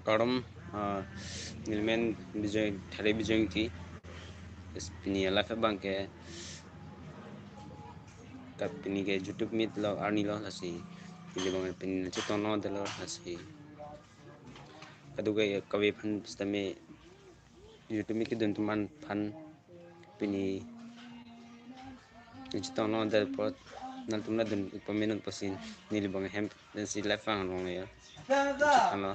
Karam nilmen bijeng thare bijeng ti spini ala fa bangke kapini ke YouTube mit lo arni lo hasi ini bang pin chitono de lo hasi aduga kawe phan stame YouTube mit dun tuman phan pini chitono de pot nal tumna dun pamenon pasin nili bang hem si la fa ngong ya chitono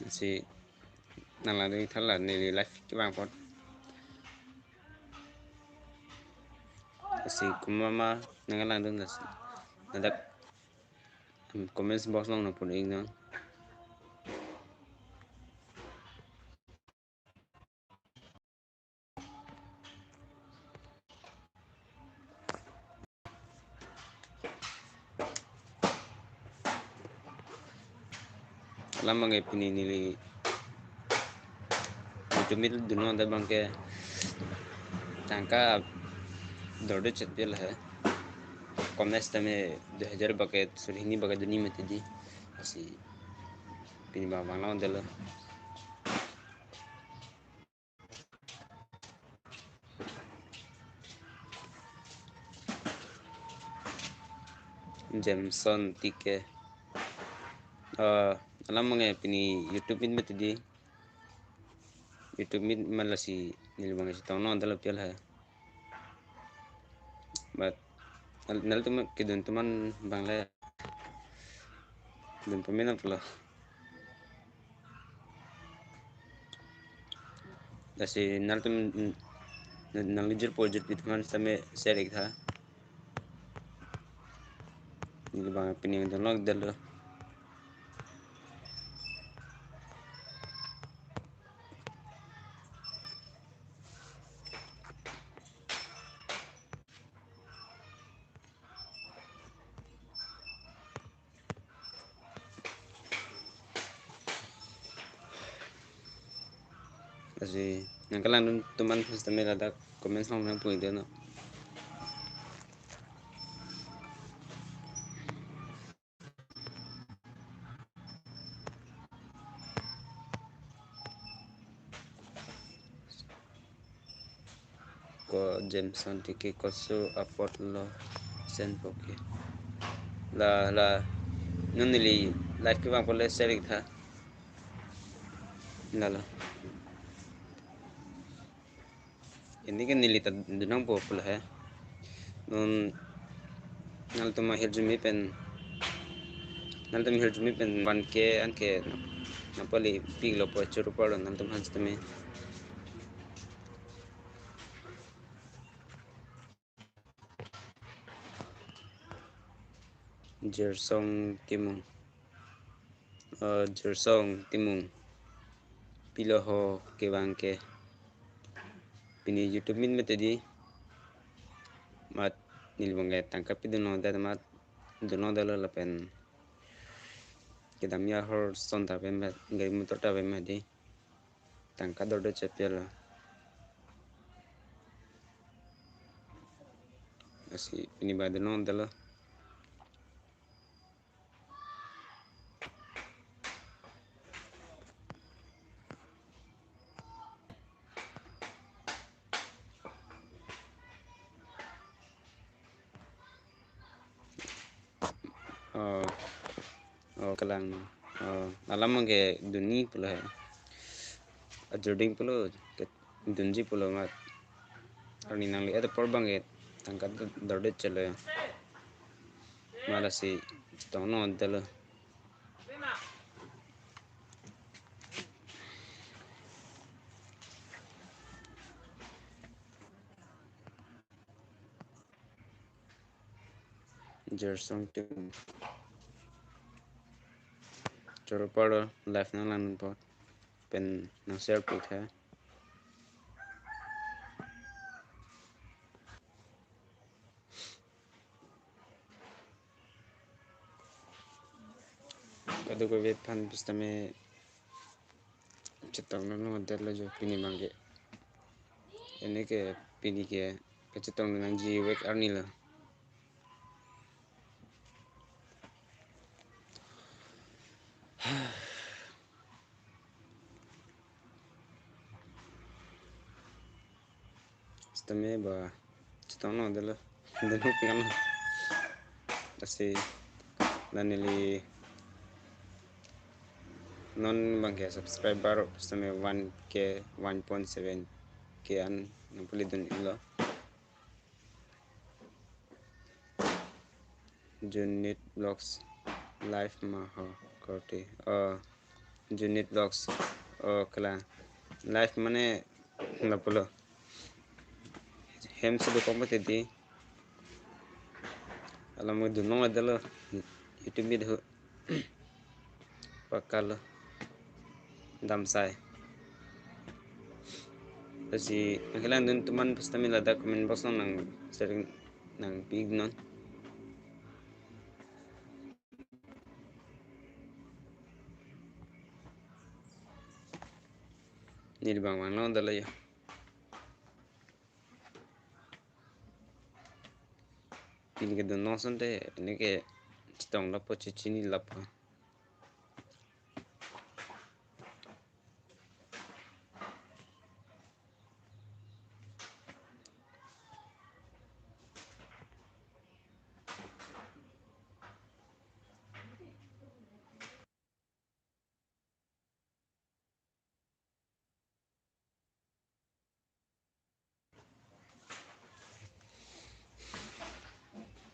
si nala ni thala nili life ki bang pot si kumama nangalang dun nadak comments box long na pun ing nang lama ngai pini nili YouTube mit duno da bangke tangka dorde chetpel hai comments tame 2000 baket surhini baket duni में tadi asi pini ba bangla dela Jameson tike alam ngai pini YouTube mit tadi YouTube mit malasi nili bangke si tono dela pel hai but nal tuman kidun tuman bangla dun pemena pula asi nal tum nal lijur project bit man same share tha nili bangke pini dun log dela asi nangkalang dun tuman same ada comments long nang pun no ko Jameson tike koso upload lo send poke la nunili live ke bang pole share tha la ini kan nili tad dunang po pula hai nun nal tuma hirjumi pen nal tum hirjumi pen ban ke anke napoli piglo po churu palo nal tum hans tumi jersong timung pilo ho ke bangke pini YouTube min metedi mat nilbonge tangkap piduno da mat duno dalo lapen kedamya hor son ta pem ngai motor ta pem di tangka dorde chepela asi pini baduno dalo kalang alam ke duni pula hai ajoding pulo dunji pulo mat arni nang le ada porbang e tangka dorde chele malasi tono dalo jersong tim choro paro life na lan pot pen na share put hai kado ko vet pan pistame chetang no dela jo pini mangge ini ke pini ke kecetong nang ji wek arni la Sistemnya bah cetong no adalah dan pikan kasi dan nili non bangke subscriber sistemnya 1K 1.7K an napuli dun ilo Junit Blocks live maha korte Junit Blocks kala live mane napolo hem sudah kompet di alam mo dunong adalo YouTube video pakal damsai kasi kailangan dun teman pasti milada comment box nang sering nang big non ni bang bang non dala ya pilih ke dun non sonte ini ke citong lapo cicini lapo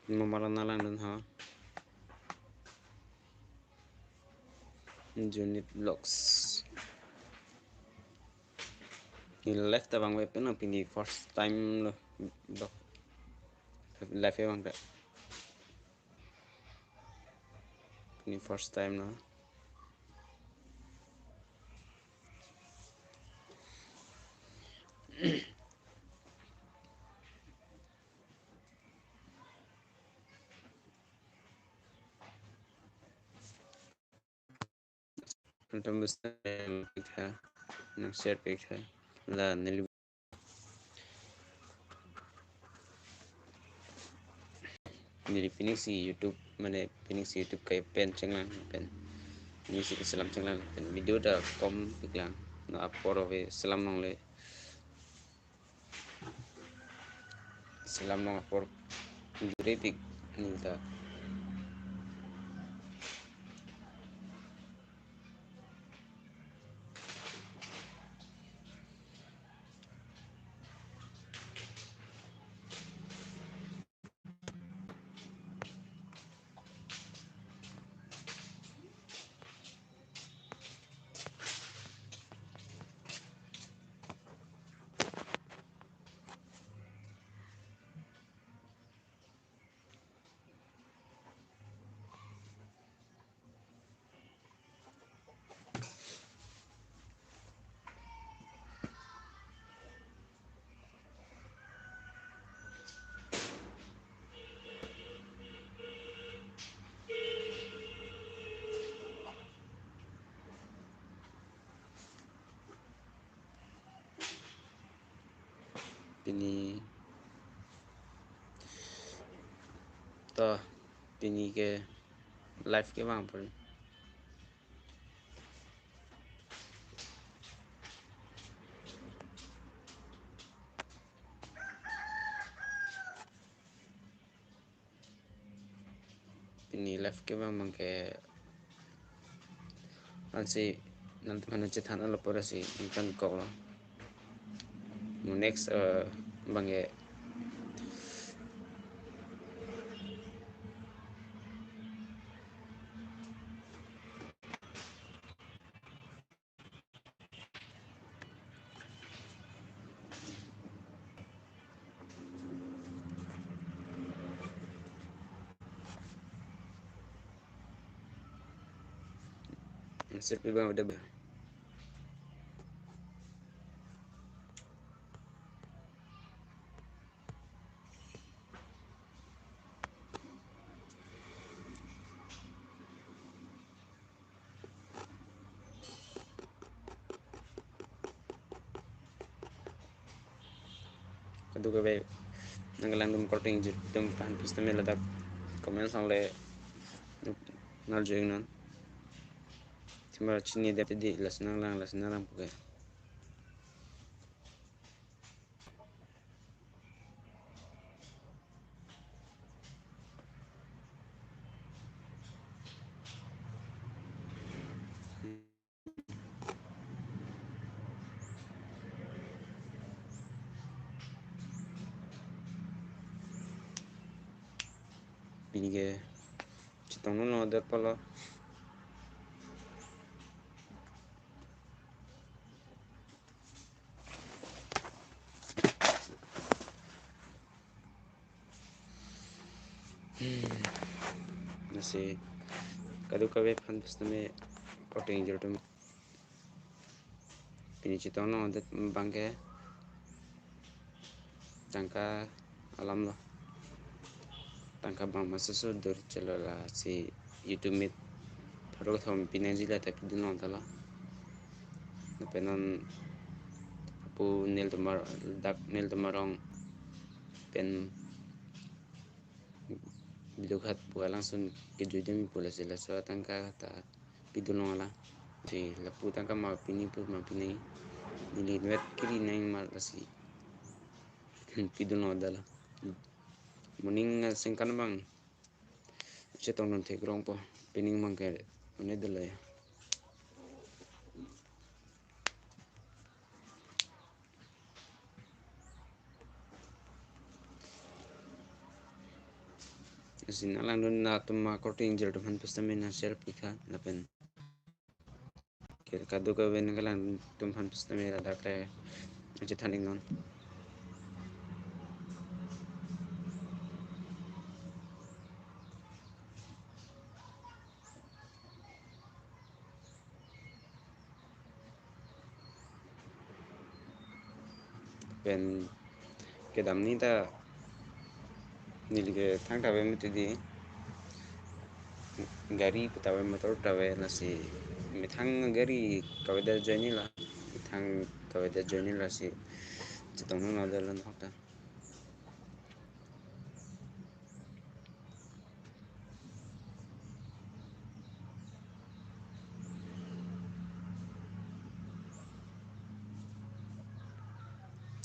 mamaran nalang dun ha Junit Blocks ni left abang web na pini first time lo live bang tak ini first time no Untuk mesti picture nak share picture la nili pinik si YouTube mana pinik si YouTube kayak pen cenglang pen ini si Islam cenglang pen video dah kom piklang na upload ove Islam nong le Islam nong upload dure pik nilta pini to pini ke live ke bang pun pini live ke bang ke ansi nanti mana cetan ala pora si ikan kok lo next bang ya serpi bang udah bang kedua baik nanggalan dum korting dum pan piste mela dak komen sang le ngal jeng non cuma sini dia tadi las nang pakai ini ke citong no ada pala nasi kadu kabe pan pastame cutting jertum ini citong no ada bangke tangka alam lo tangka bang masa sudur celala si YouTube mit baru thom pinenjila tapi dunon tala napenon apu nil tumarong pen bilukhat buka langsung ke judem pula sila so tangka ta pidulong ala si lapu tangka ma pini pu ma pini nili net kiri nang mar kasi pidulong dala muning singkan bang cetong non tegrong po pining mangke une dala ya sin alang don na tuma cutting jertum han pastame na self pikha napen kadu ka wen kalang tum han pastame ra dakre cethaning non pen kedam ni ta nilge thang tawe mitidi gari putawe motor tawe nasi mithang gari kaweda joini la mithang kaweda joini la si chitong no dalan hokta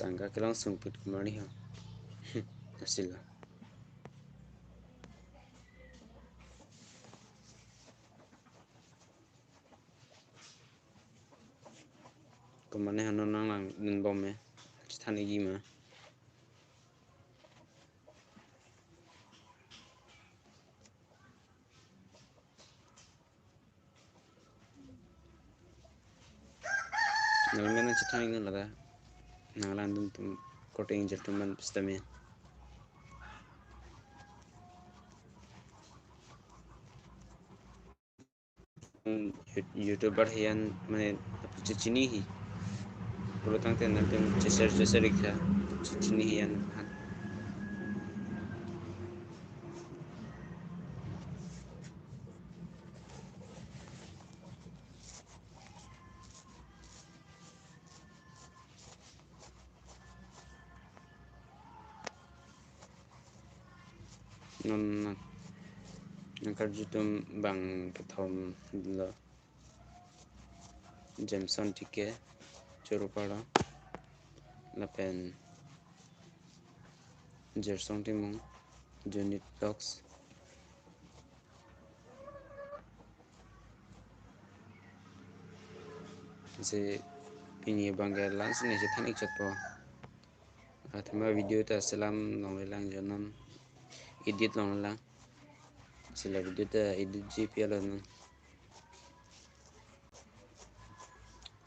tangga kelang sungpit kumani ha asila kumane hanon nang lang din bomme chithani gima nalmena chithani ngan lada nanglan dum tum cutting jertum man pistame youtuber hian mane chichini hi pulo tangte nan tum cheser ikha chichini hian non nangkar jutum bang kathom lo Jameson tike choropara lapen jersong timong unit box se pini bangga lans ne je thanik chatpo athma video ta salam long lang jonom edit long lang sila video ta edit gpl non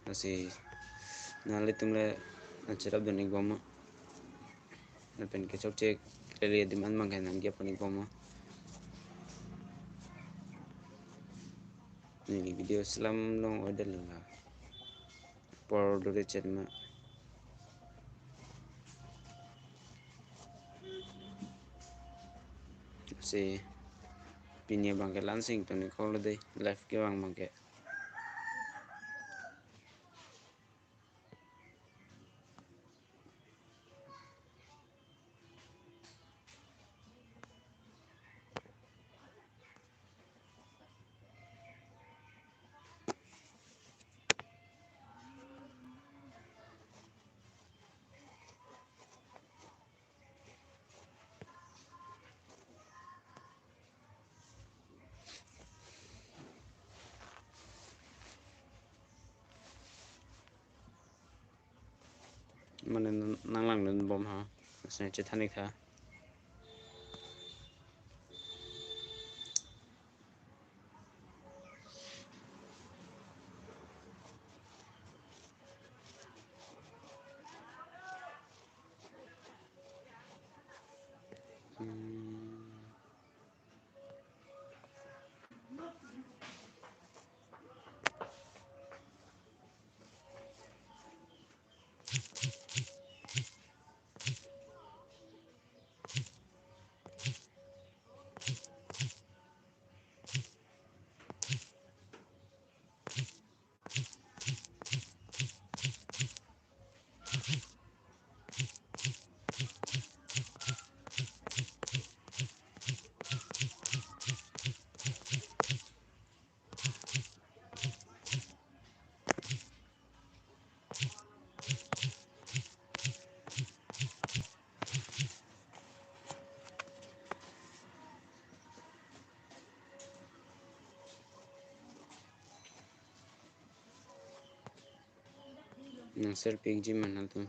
asi nale tumle achara doni goma na pen ke chok che kele diman mangkai nam ge pani goma ni video salam long order la por dore chetma si pinia bangke lansing to ni call de live ke bang bangke Mana nanglang dan bom ha. Saya cetani kah. Nasir pig mana tu.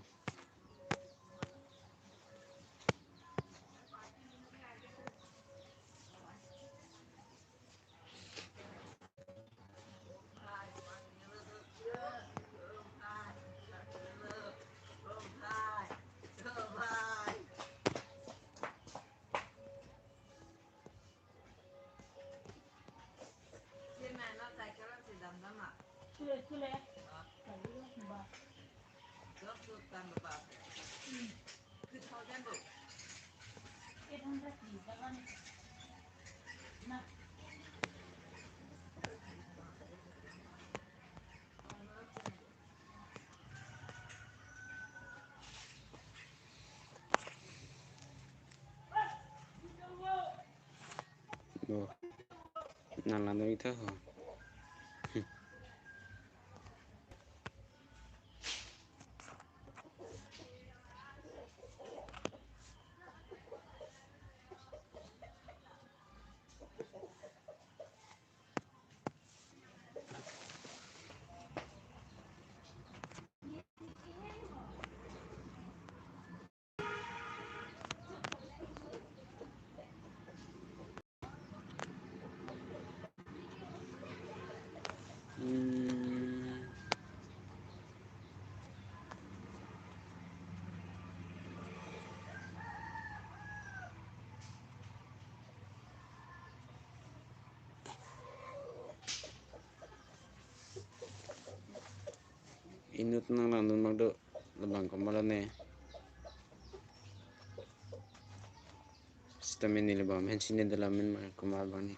Oh, nalan itu ho. Inut nalan tu magdo lebang kemalan sistem ini lebam sini dalam kemal bani.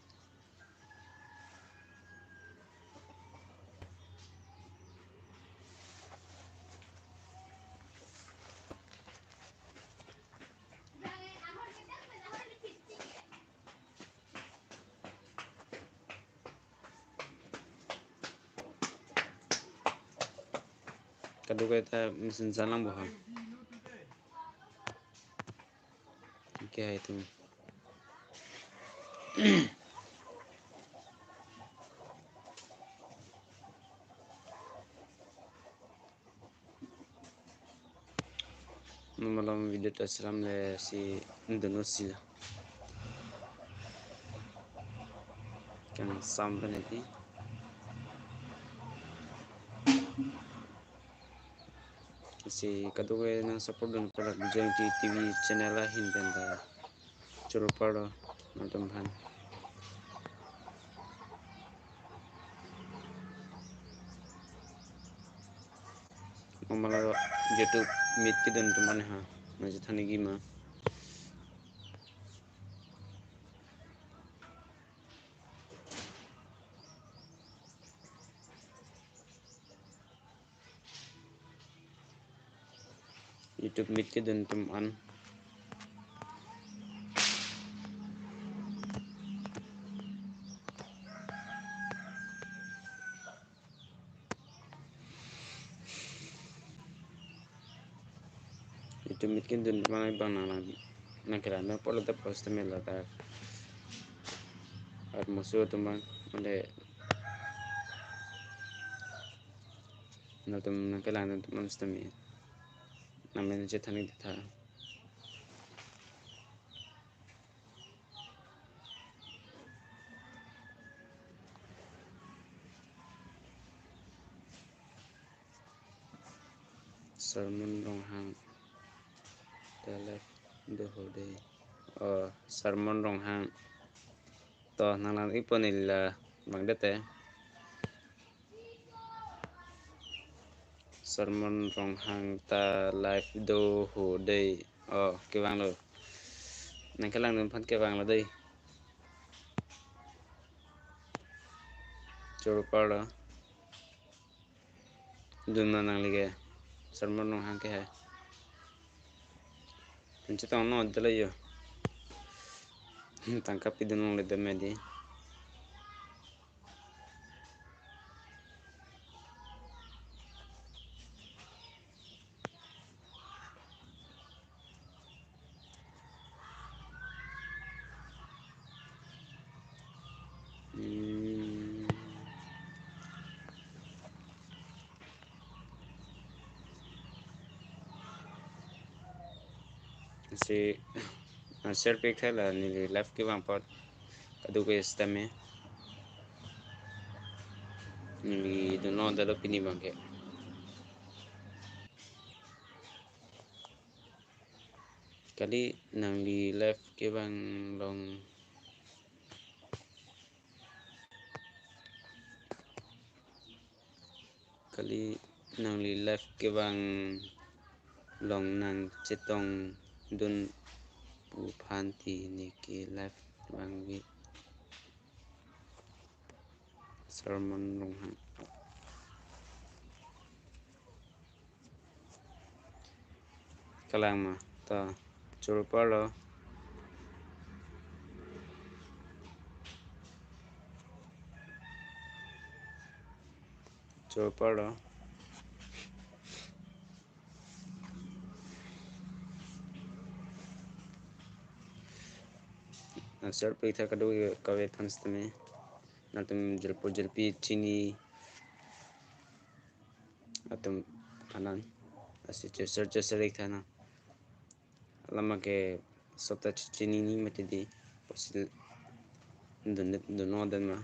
Kado kita mesin salam bohong. Kaya itu. Malam video tasram le si Indonesia. Kan sampai nanti. Si kado kita na support dan produk bijang di TV channel lah hinten dah. Curu paro nonton han. Malam YouTube meet kita teman ha. Macam thani gima. YouTube meet kita teman. YouTube meet kita teman bang nang kira na pola ta post mela ta. Ar musuh teman male na teman kailangan teman sistem. namanya cetani tha sermon rong hang the left the whole day sermon rong hang to nang iponil bang dete sermon rong hang ta live do ho day cái vang rồi nang cái lang phân cái vang là đây choro pala dunna nang lige sermon rong hang ke hai pinche tong no dele yo tangkap idunong le deme di si share pic thay là ni left cái bang pot kadu ke stame ni do no dalo pini bang ke kali nang di left cái bang long kali nang li left cái bang long nang chetong dun pu phan ti ni ke left bang wi sermon long hang kalang ma ta choro palo choro palo share pic thay kadu ke kawe thans tame na tum jelpi chini atum anan asi search select thana lama ke sota chini ni mati di posil do no dan ma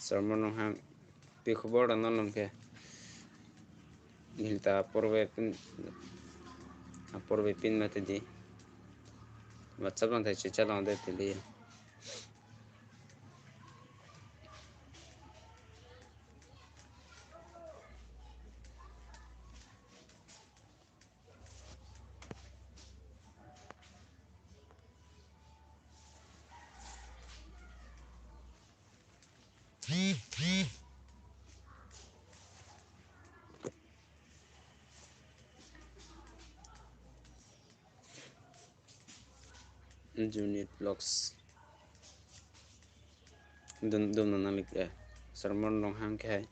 sermon rong hang pi khobor non ke hilta porve pin mati di WhatsApp lang thay chicha lang de tili unit blocks dum na lik sermon rong hang ke hai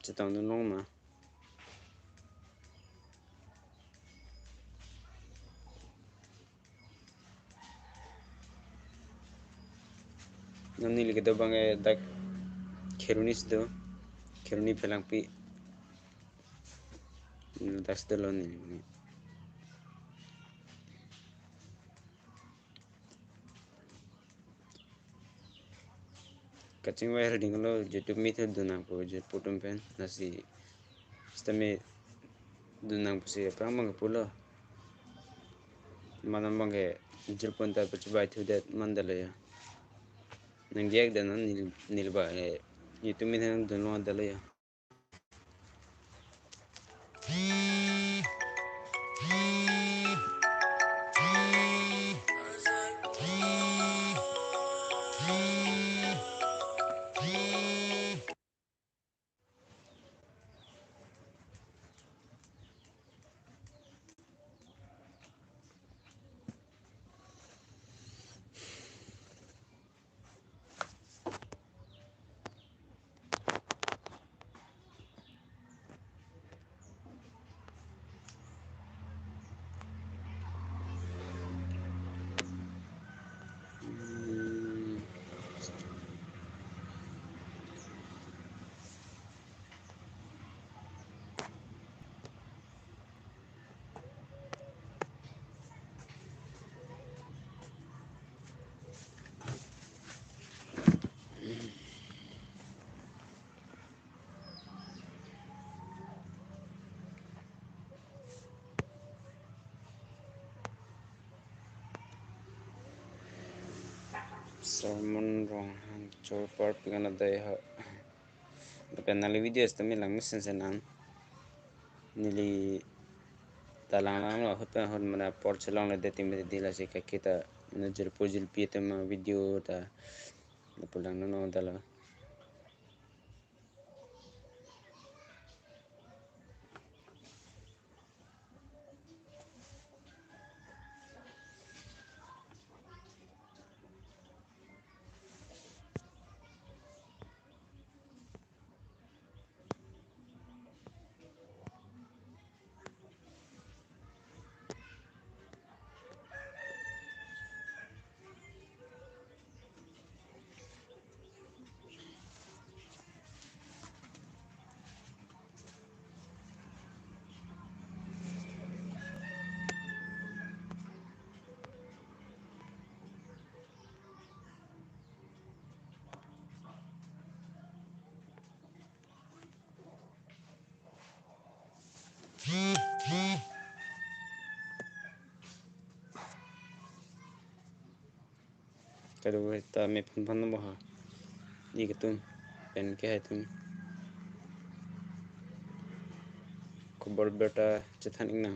chitang du nong ma nani lik do bang dak kheruni phelang pi das de lo ni kaching wa heading lo YouTube mi thu dunang po je putum pen nasi stame dunang pusi prang bang pulo manam bang ke jirpon ta puchi bai thu det mandale ya nang diak dan nilba YouTube mi thang dunlo dale ya Salmon wrong chor part pigana dai ha penali videos tami lang mission senan nili talang lang lo hotan hon mana port chelong le de tim dila se ka kita najer pojil pi tema video ta pulang no dala kadu ta me phan phan no ha ni ketun pen ke hai tum खबर बेटा चथान इंग ना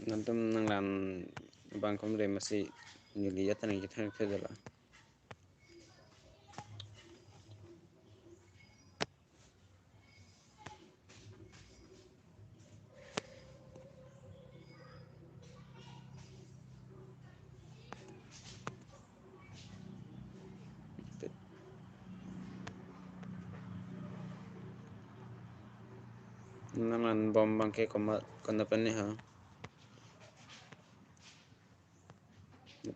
nantum nanglan bangkom re masih nili ya tanang kita fedela nanglan bom bangke koma kona pani ha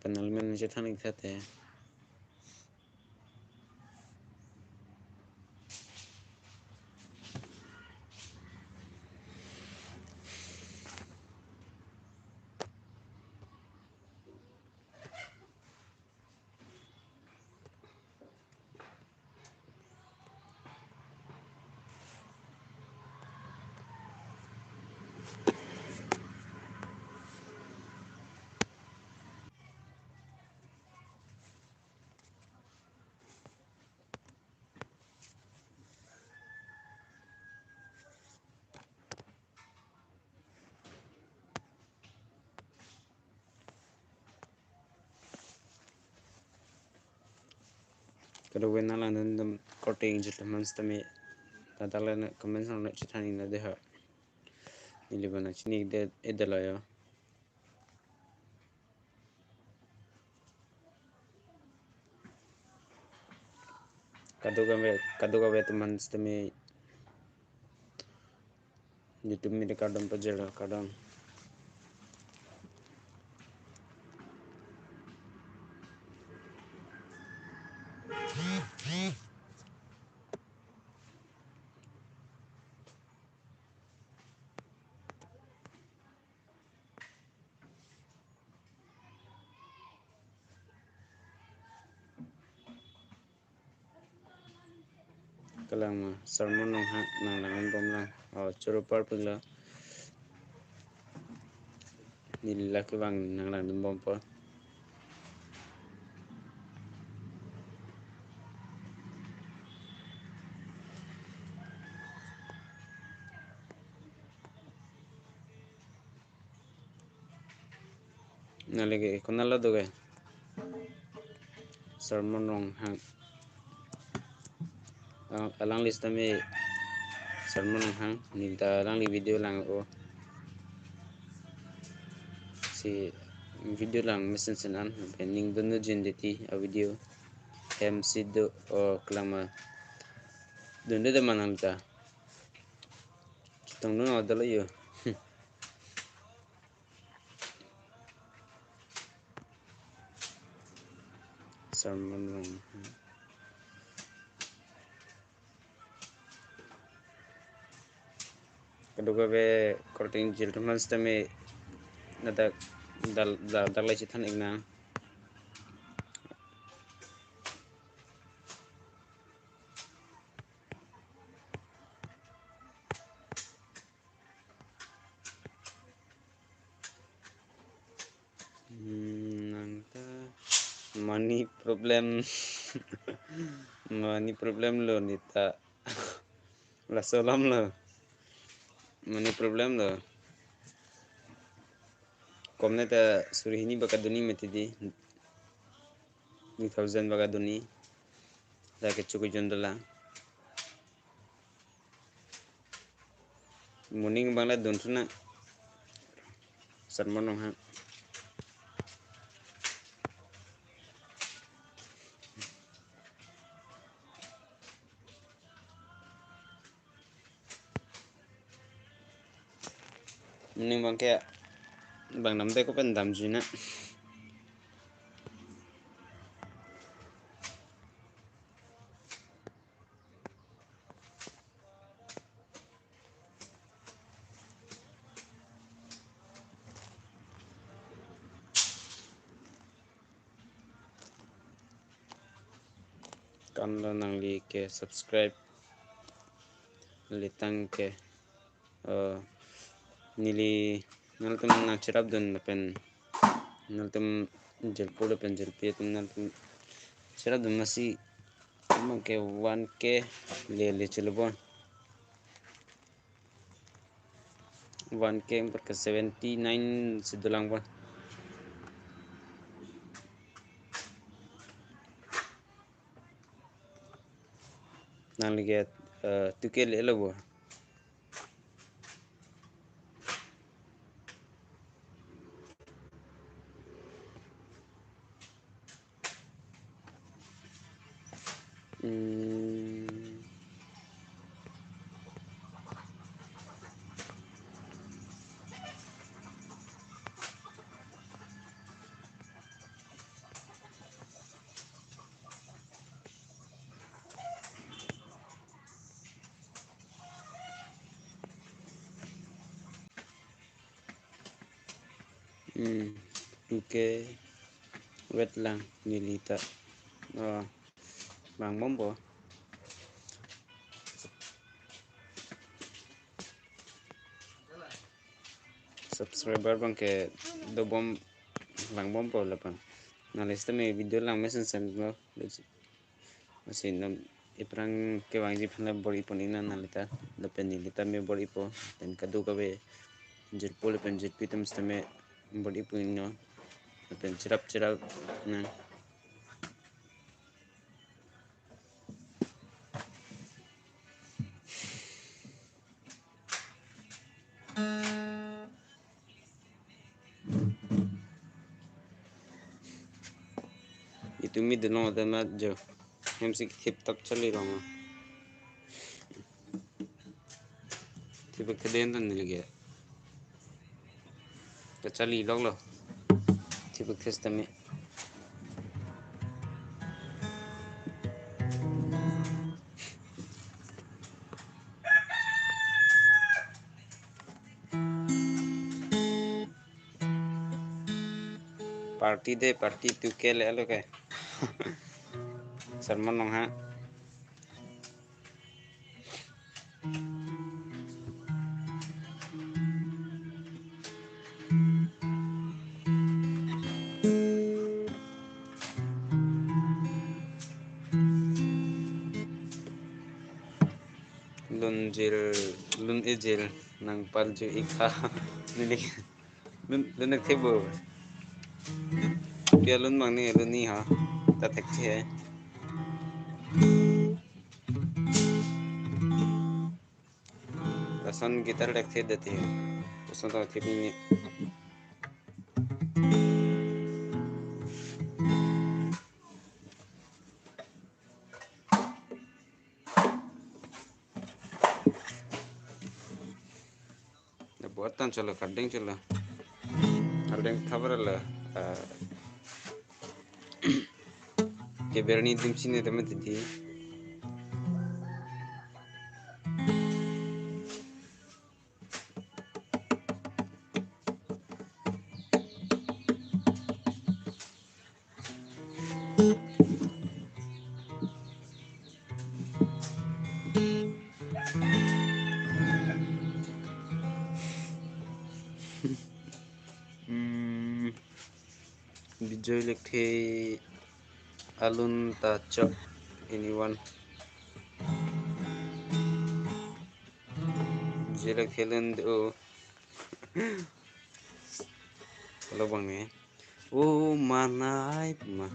panal men je thanik thate kadu we nalan dum cutting je mans tami tadala na comments on chithani na de ha nili bana chini de edala ya kadu ga we mans tami YouTube mi kadam pajera kadam kalang ma sermon nong ha nang lang bom lang churu par pula nila ke bang nang lang bom pa nalege konala doge sermon nong ha alang list me sermon nong ha nilta lang li video lang o si video lang mesen senan ning dono jendeti a video MC do o klama donde de manalta tong no adalo yo sermon nong keduga be korting jil teman stame nada dal lai chithan igna nangta money problem money problem lo nita la solam lo money problem lo komne ta surihini bakaduni metidi 2000 bakaduni da ke chuku jondala morning bangla dontuna sermon ha morning bang ke bang namde ko pen dam jina kan lo nang li ke subscribe litang ke nili naltum na chirap dun pen naltum jelpolo pen jelpe tum naltum chirap dun masi ke 1k le chilbon 1k per 79 sidulang bon nang liget 2k le lobo tuke wet lang nilita bang bombo subscriber bang ke do bom bang bombo la bang nalista me video lang mesen sen no masih nam iprang ke bang ji phana bori ponina nalita da pen nilita me bori po pen kadu kabe jirpol pen jirpitam stame bori puino pen chirap chirap na itu mi de no da ma jo hem sik hip tap chali rong tiba keden tan nilge ta chali log lo tiba kestame party de party tu ke le lo ke sermon nong ha lun ejel nang palju ikha nini lun nak thebo pia lun mang ni lun ni ha ta thek che asan gitar dak the dati asan ta the ni buatan chalo kardeng khabar la ke berni dim sine temet di bijoy lekhe alun ta chok anyone jelek helen do kalau bang ni oh manai ma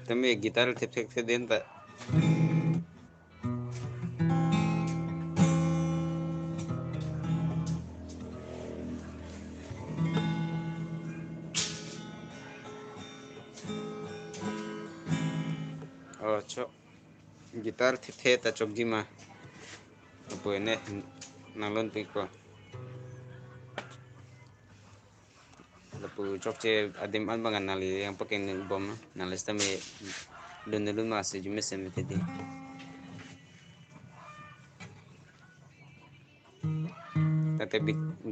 tame gitar thep thek the den ta oh chok gitar thep the ta chok gi ma apo ne nalon piko lapu chok che adim an bangan nali yang pakai bom nalis tame lun masih jume sem tedi tate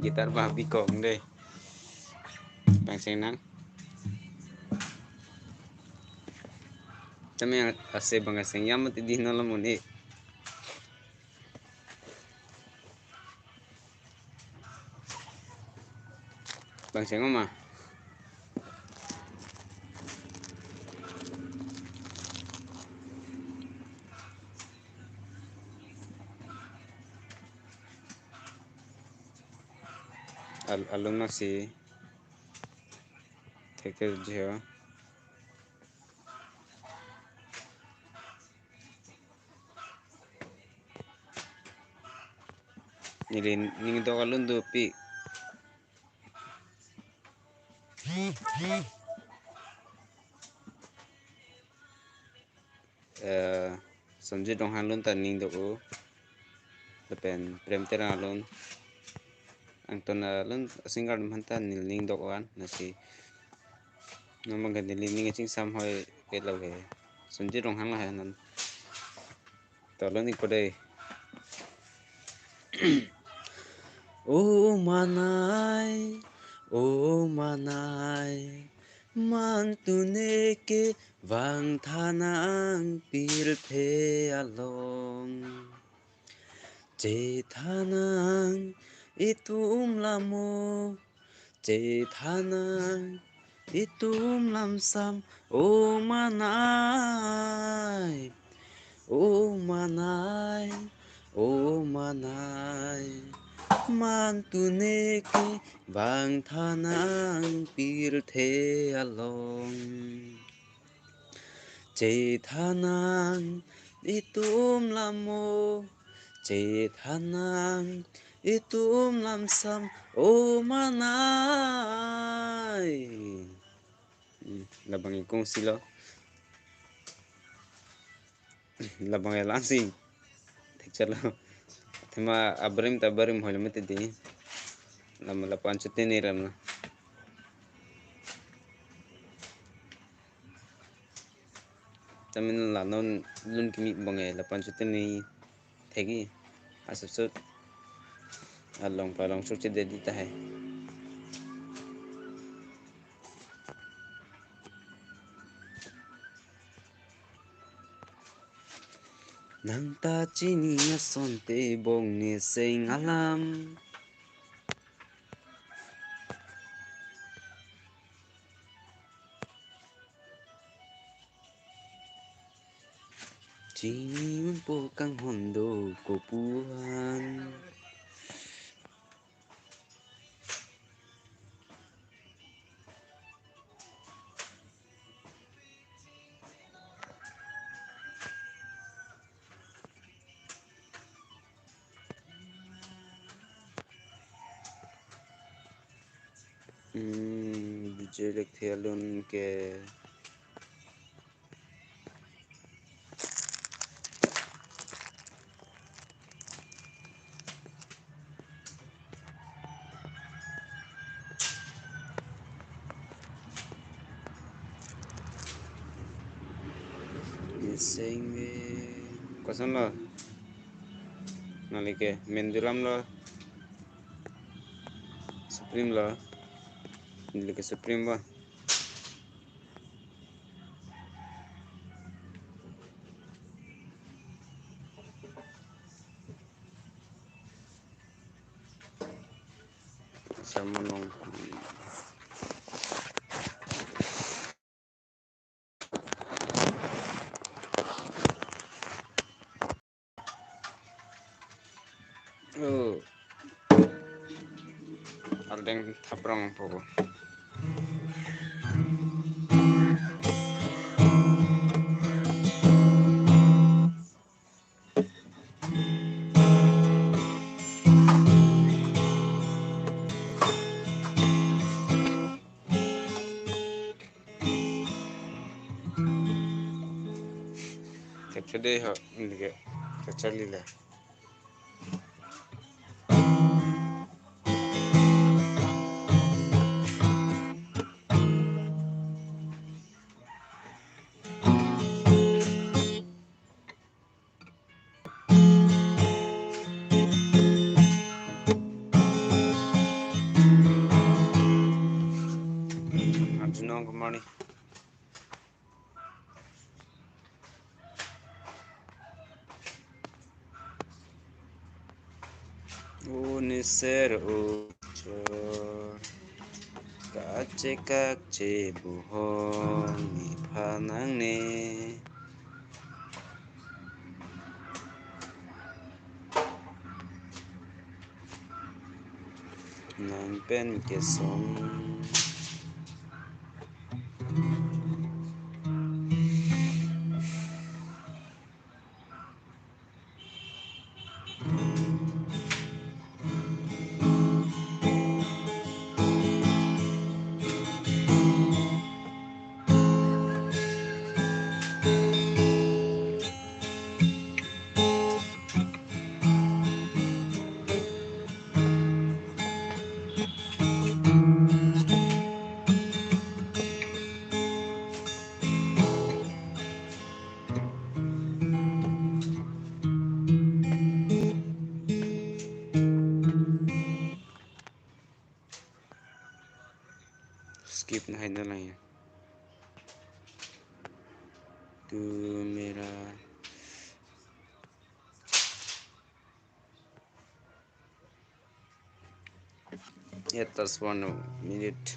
gitar bah bikong deh bang senang tame ase bang seng yam tedi nolom ni bang seng ma alun masih teker jeo ning do alun do pi samje dong halun ta ning do depen prem tera alun angton alun singar manta ning do an nasi namang gan ning ching sam hoi ke lo he samje dong hang la nan tolong ikut deh oh manai mantune ke wang thanang pir phe along che thanang itum lamo che thanang itum lam sam oh manai oh manai oh manai mantune ke bang thanang pir the along che thanang itum lamo che thanang itum lam sam oh manai labang ikong silo labang langsing thik chalo thema abrim tabarim hol mate di lam lapan chute ni ram tamin la non lun kimi bange lapan chute ni thegi asap sut along palong chute de di ta hai nang ta chini na son te bong ni sing alam chini un po kang hondo ko puan jelek thelun ke sing kosan lo nalike mendulam lo supreme lo nalike supreme ba sama nong oh aldeng thaprang pogo capture ho nalike capture lila Arjuna good morning Unisir ucur kace buhong ipanang ne nang pen kesong skip na hai na lang tu mera yet that's 1 minute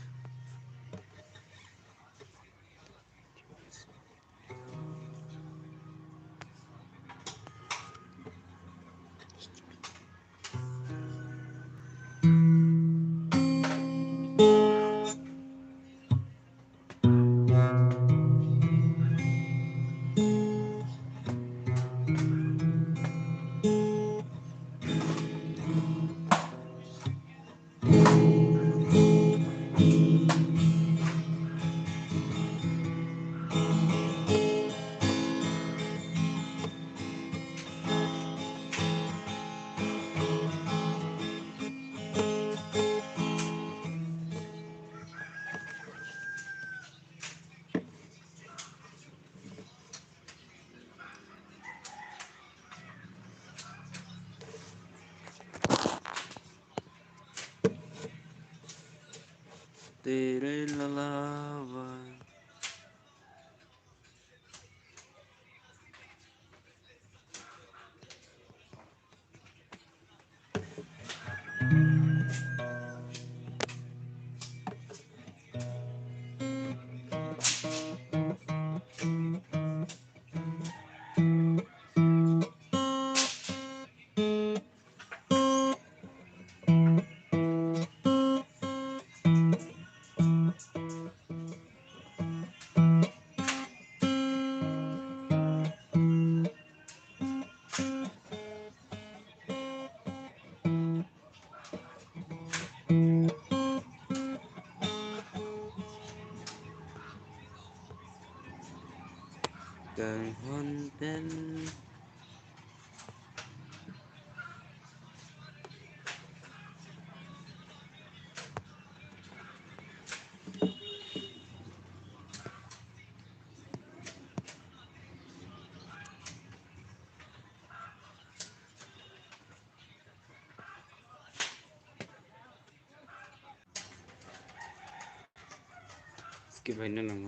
tere lalawa kang honten skip aja lang